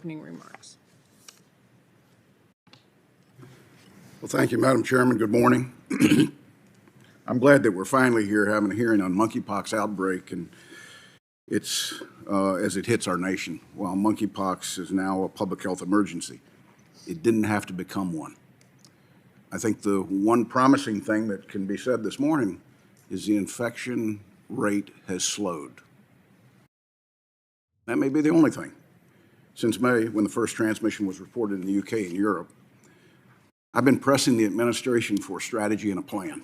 opening remarks. Well, thank you, Madam Chairman. Good morning. I'm glad that we're finally here having a hearing on monkeypox outbreak, and it's as it hits our nation. While monkeypox is now a public health emergency, it didn't have to become one. I think the one promising thing that can be said this morning is the infection rate has slowed. That may be the only thing. Since May, when the first transmission was reported in the UK and Europe, I've been pressing the administration for a strategy and a plan.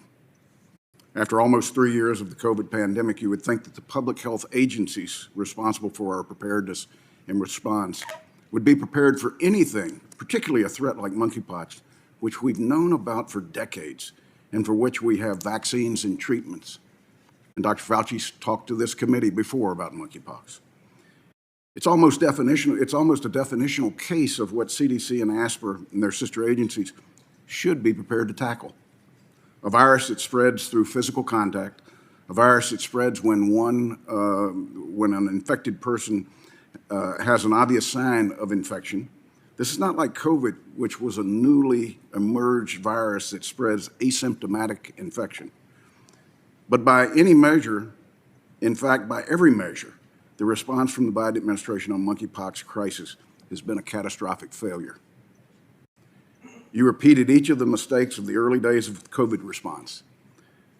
After almost 3 years of the COVID pandemic, you would think that the public health agencies responsible for our preparedness and response would be prepared for anything, particularly a threat like monkeypox, which we've known about for decades and for which we have vaccines and treatments. And Dr. Fauci's talked to this committee before about monkeypox. It's almost a definitional case of what CDC and ASPR and their sister agencies should be prepared to tackle. A virus that spreads through physical contact, a virus that spreads when an infected person has an obvious sign of infection. This is not like COVID, which was a newly emerged virus that spreads asymptomatic infection. But by any measure, in fact, by every measure, the response from the Biden administration on monkeypox crisis has been a catastrophic failure. You repeated each of the mistakes of the early days of the COVID response,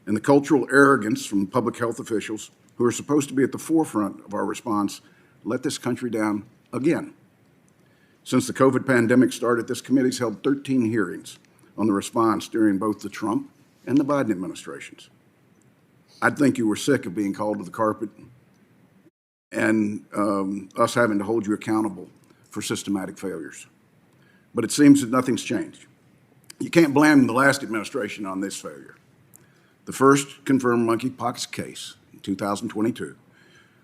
and the cultural arrogance from public health officials who are supposed to be at the forefront of our response let this country down again. Since the COVID pandemic started, this committee's held 13 hearings on the response during both the Trump and the Biden administrations. I'd think you were sick of being called to the carpet and us having to hold you accountable for systematic failures. But it seems that nothing's changed. You can't blame the last administration on this failure. The first confirmed monkeypox case in 2022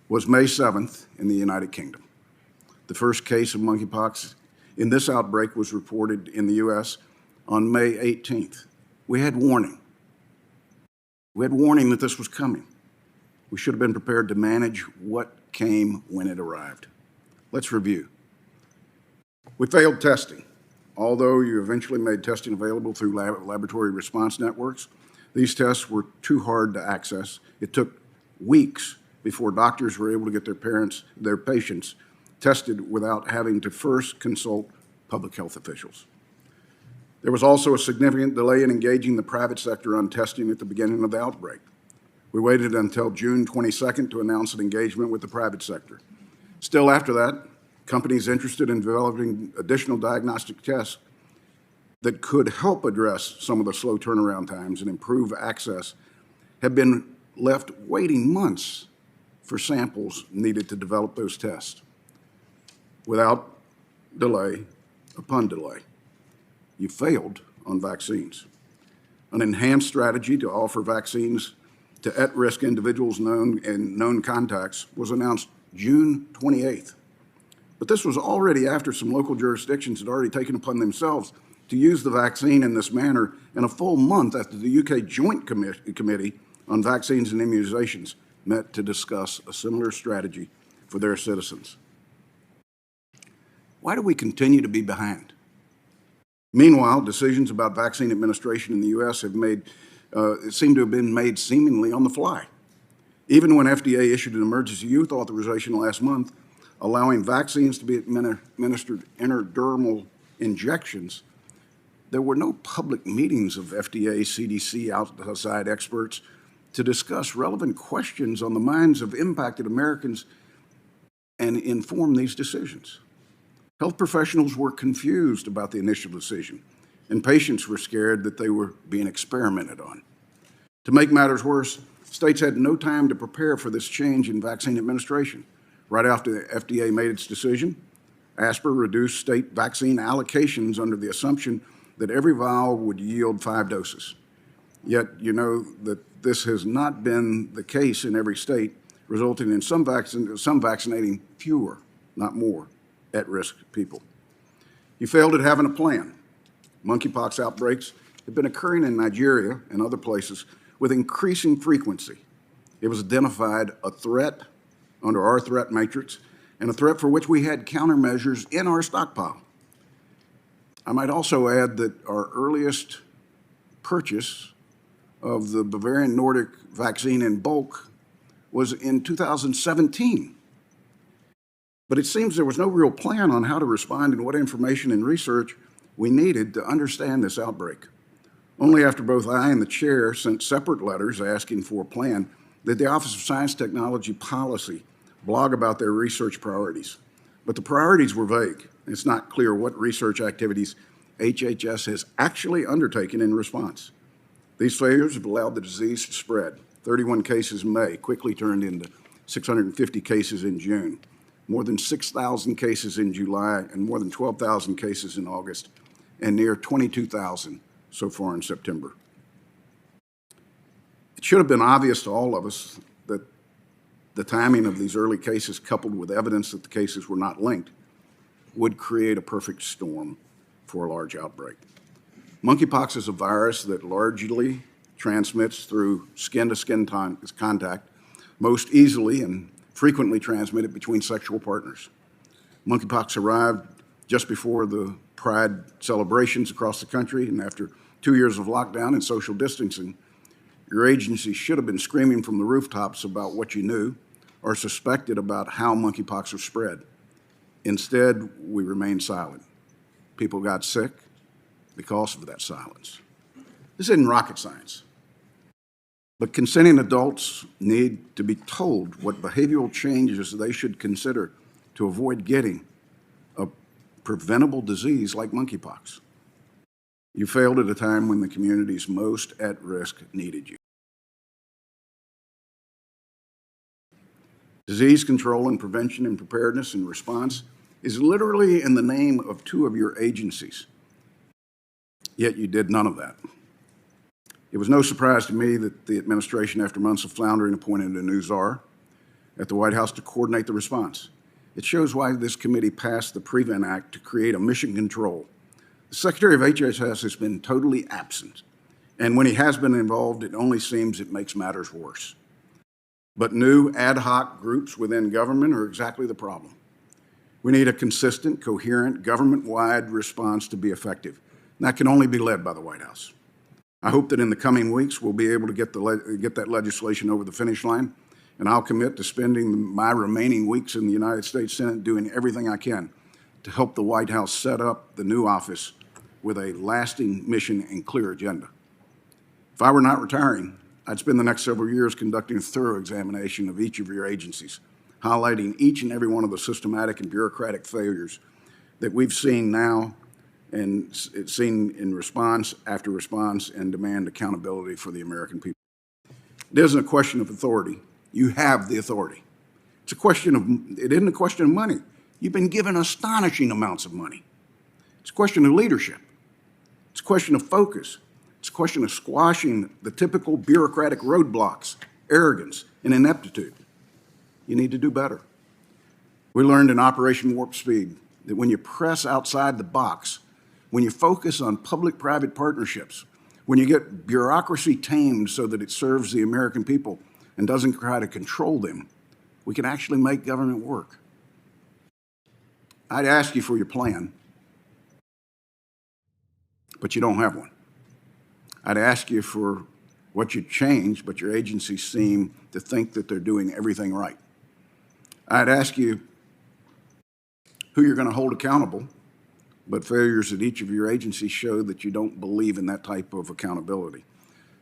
was May 7th in the United Kingdom. The first case of monkeypox in this outbreak was reported in the U.S. on May 18th. We had warning. We had warning that this was coming. We should have been prepared to manage what came when it arrived. Let's review. We failed testing. Although you eventually made testing available through laboratory response networks, these tests were too hard to access. It took weeks before doctors were able to get their patients tested without having to first consult public health officials. There was also a significant delay in engaging the private sector on testing at the beginning of the outbreak. We waited until June 22nd to announce an engagement with the private sector. Still after that, companies interested in developing additional diagnostic tests that could help address some of the slow turnaround times and improve access have been left waiting months for samples needed to develop those tests. Without delay upon delay, you failed on vaccines. An enhanced strategy to offer vaccines to at-risk individuals known contacts was announced June 28th. But this was already after some local jurisdictions had already taken upon themselves to use the vaccine in this manner, and a full month after the UK Joint Committee on Vaccines and Immunizations met to discuss a similar strategy for their citizens. Why do we continue to be behind? Meanwhile, decisions about vaccine administration in the U.S. seem to have been made seemingly on the fly. Even when FDA issued an emergency use authorization last month, allowing vaccines to be administered intradermal injections, there were no public meetings of FDA, CDC, outside experts to discuss relevant questions on the minds of impacted Americans and inform these decisions. Health professionals were confused about the initial decision, and patients were scared that they were being experimented on. To make matters worse, states had no time to prepare for this change in vaccine administration. Right after the FDA made its decision, ASPR reduced state vaccine allocations under the assumption that every vial would yield 5 doses. Yet you know that this has not been the case in every state, resulting in some vaccinating fewer, not more, at-risk people. You failed at having a plan. Monkeypox outbreaks have been occurring in Nigeria and other places with increasing frequency. It was identified a threat under our threat matrix, and a threat for which we had countermeasures in our stockpile. I might also add that our earliest purchase of the Bavarian Nordic vaccine in bulk was in 2017. But it seems there was no real plan on how to respond and what information and research we needed to understand this outbreak. Only after both I and the chair sent separate letters asking for a plan did the Office of Science Technology Policy blog about their research priorities. But the priorities were vague. It's not clear what research activities HHS has actually undertaken in response. These failures have allowed the disease to spread. 31 cases in May quickly turned into 650 cases in June, more than 6,000 cases in July, and more than 12,000 cases in August, and near 22,000 so far in September. It should have been obvious to all of us that the timing of these early cases, coupled with evidence that the cases were not linked, would create a perfect storm for a large outbreak. Monkeypox is a virus that largely transmits through skin-to-skin contact, most easily and frequently transmitted between sexual partners. Monkeypox arrived just before the Pride celebrations across the country, and after 2 years of lockdown and social distancing, your agency should have been screaming from the rooftops about what you knew or suspected about how monkeypox was spread. Instead, we remained silent. People got sick because of that silence. This isn't rocket science. But consenting adults need to be told what behavioral changes they should consider to avoid getting a preventable disease like monkeypox. You failed at a time when the communities most at risk needed you. Disease control and prevention and preparedness and response is literally in the name of two of your agencies. Yet you did none of that. It was no surprise to me that the administration, after months of floundering, appointed a new czar at the White House to coordinate the response. It shows why this committee passed the Prevent Act to create a mission control. The Secretary of HHS has been totally absent, and when he has been involved, it only seems it makes matters worse. But new ad hoc groups within government are exactly the problem. We need a consistent, coherent, government-wide response to be effective. And that can only be led by the White House. I hope that in the coming weeks we'll be able to get that legislation over the finish line, and I'll commit to spending my remaining weeks in the United States Senate doing everything I can to help the White House set up the new office with a lasting mission and clear agenda. If I were not retiring, I'd spend the next several years conducting a thorough examination of each of your agencies, highlighting each and every one of the systematic and bureaucratic failures that we've seen now and seen in response after response, and demand accountability for the American people. It isn't a question of authority. You have the authority. It isn't a question of money. You've been given astonishing amounts of money. It's a question of leadership. It's a question of focus. It's a question of squashing the typical bureaucratic roadblocks, arrogance, and ineptitude. You need to do better. We learned in Operation Warp Speed that when you press outside the box, when you focus on public-private partnerships, when you get bureaucracy tamed so that it serves the American people and doesn't try to control them, we can actually make government work. I'd ask you for your plan, but you don't have one. I'd ask you for what you'd change, but your agencies seem to think that they're doing everything right. I'd ask you who you're going to hold accountable, but failures at each of your agencies show that you don't believe in that type of accountability.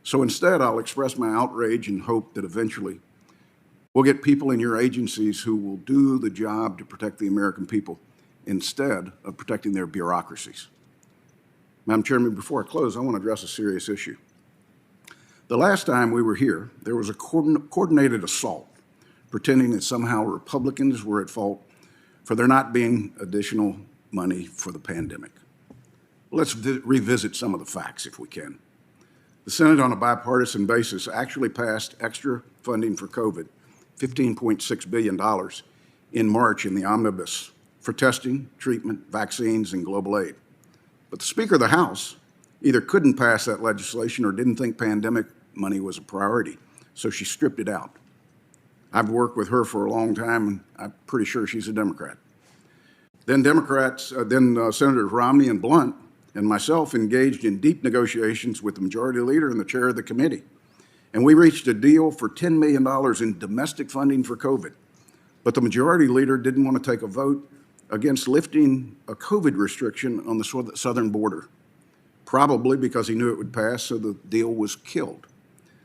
So instead, I'll express my outrage and hope that eventually we'll get people in your agencies who will do the job to protect the American people instead of protecting their bureaucracies. Madam Chairman, before I close, I want to address a serious issue. The last time we were here, there was a coordinated assault, pretending that somehow Republicans were at fault for there not being additional money for the pandemic. Let's revisit some of the facts if we can. The Senate, on a bipartisan basis, actually passed extra funding for COVID, $15.6 billion in March in the omnibus for testing, treatment, vaccines, and global aid. But the Speaker of the House either couldn't pass that legislation or didn't think pandemic money was a priority, so she stripped it out. I've worked with her for a long time, and I'm pretty sure she's a Democrat. Then Senators Romney and Blunt and myself engaged in deep negotiations with the majority leader and the chair of the committee. And we reached a deal for $10 million in domestic funding for COVID. But the majority leader didn't want to take a vote against lifting a COVID restriction on the southern border, probably because he knew it would pass, so the deal was killed.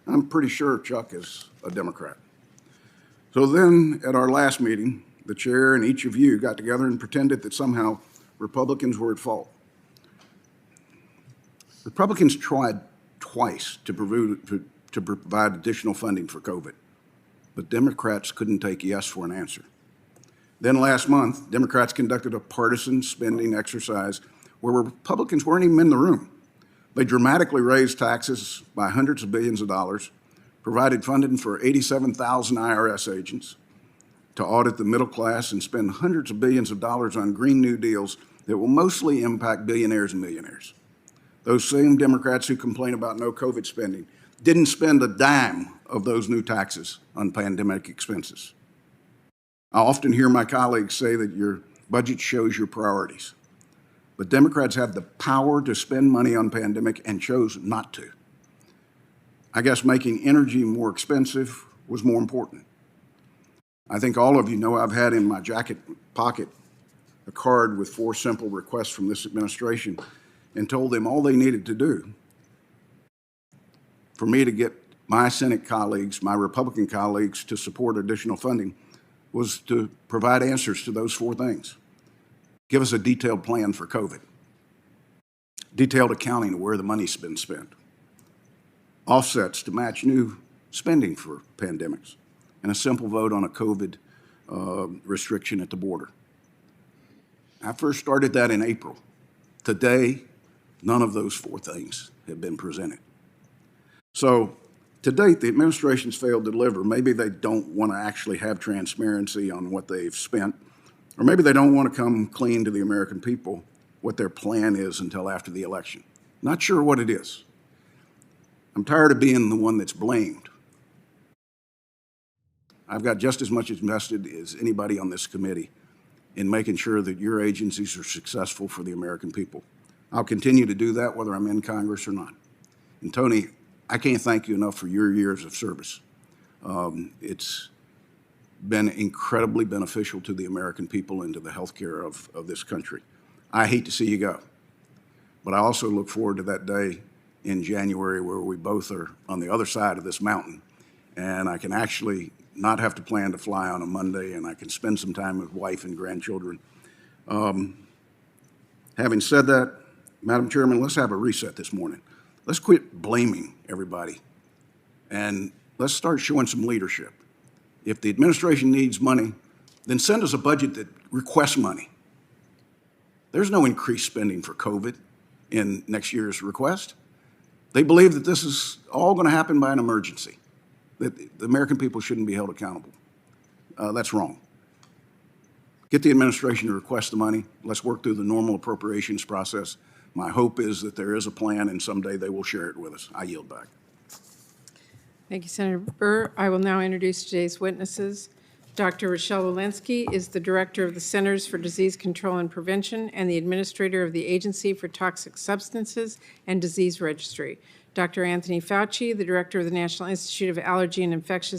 I'm pretty sure Chuck is a Democrat. So then at our last meeting, the chair and each of you got together and pretended that somehow Republicans were at fault. Republicans tried twice to provide additional funding for COVID, but Democrats couldn't take yes for an answer. Then last month, Democrats conducted a partisan spending exercise where Republicans weren't even in the room. They dramatically raised taxes by hundreds of billions of dollars, provided funding for 87,000 IRS agents to audit the middle class, and spend hundreds of billions of dollars on Green New Deals that will mostly impact billionaires and millionaires. Those same Democrats who complain about no COVID spending didn't spend a dime of those new taxes on pandemic expenses. I often hear my colleagues say that your budget shows your priorities, but Democrats have the power to spend money on pandemic and chose not to. I guess making energy more expensive was more important. I think all of you know I've had in my jacket pocket a card with 4 simple requests from this administration and told them all they needed to do for me to get my Senate colleagues, my Republican colleagues, to support additional funding was to provide answers to those 4 things. Give us a detailed plan for COVID, detailed accounting of where the money's been spent, offsets to match new spending for pandemics, and a simple vote on a COVID restriction at the border. I first started that in April. Today, none of those 4 things have been presented. So to date, the administration's failed to deliver. Maybe they don't want to actually have transparency on what they've spent, or maybe they don't want to come clean to the American people what their plan is until after the election. Not sure what it is. I'm tired of being the one that's blamed. I've got just as much invested as anybody on this committee in making sure that your agencies are successful for the American people. I'll continue to do that whether I'm in Congress or not. And Tony, I can't thank you enough for your years of service. It's been incredibly beneficial to the American people and to the health care of this country. I hate to see you go, but I also look forward to that day in January where we both are on the other side of this mountain, and I can actually not have to plan to fly on a Monday, and I can spend some time with wife and grandchildren. Having said that, Madam Chairman, let's have a reset this morning. Let's quit blaming everybody, and let's start showing some leadership. If the administration needs money, then send us a budget that requests money. There's no increased spending for COVID in next year's request. They believe that this is all going to happen by an emergency, that the American people shouldn't be held accountable. That's wrong. Get the administration to request the money. Let's work through the normal appropriations process. My hope is that there is a plan, and someday they will share it with us. I yield back. Thank you, Senator Burr. I will now introduce today's witnesses. Dr. Rochelle Walensky is the Director of the Centers for Disease Control and Prevention and the Administrator of the Agency for Toxic Substances and Disease Registry. Dr. Anthony Fauci, the Director of the National Institute of Allergy and Infectious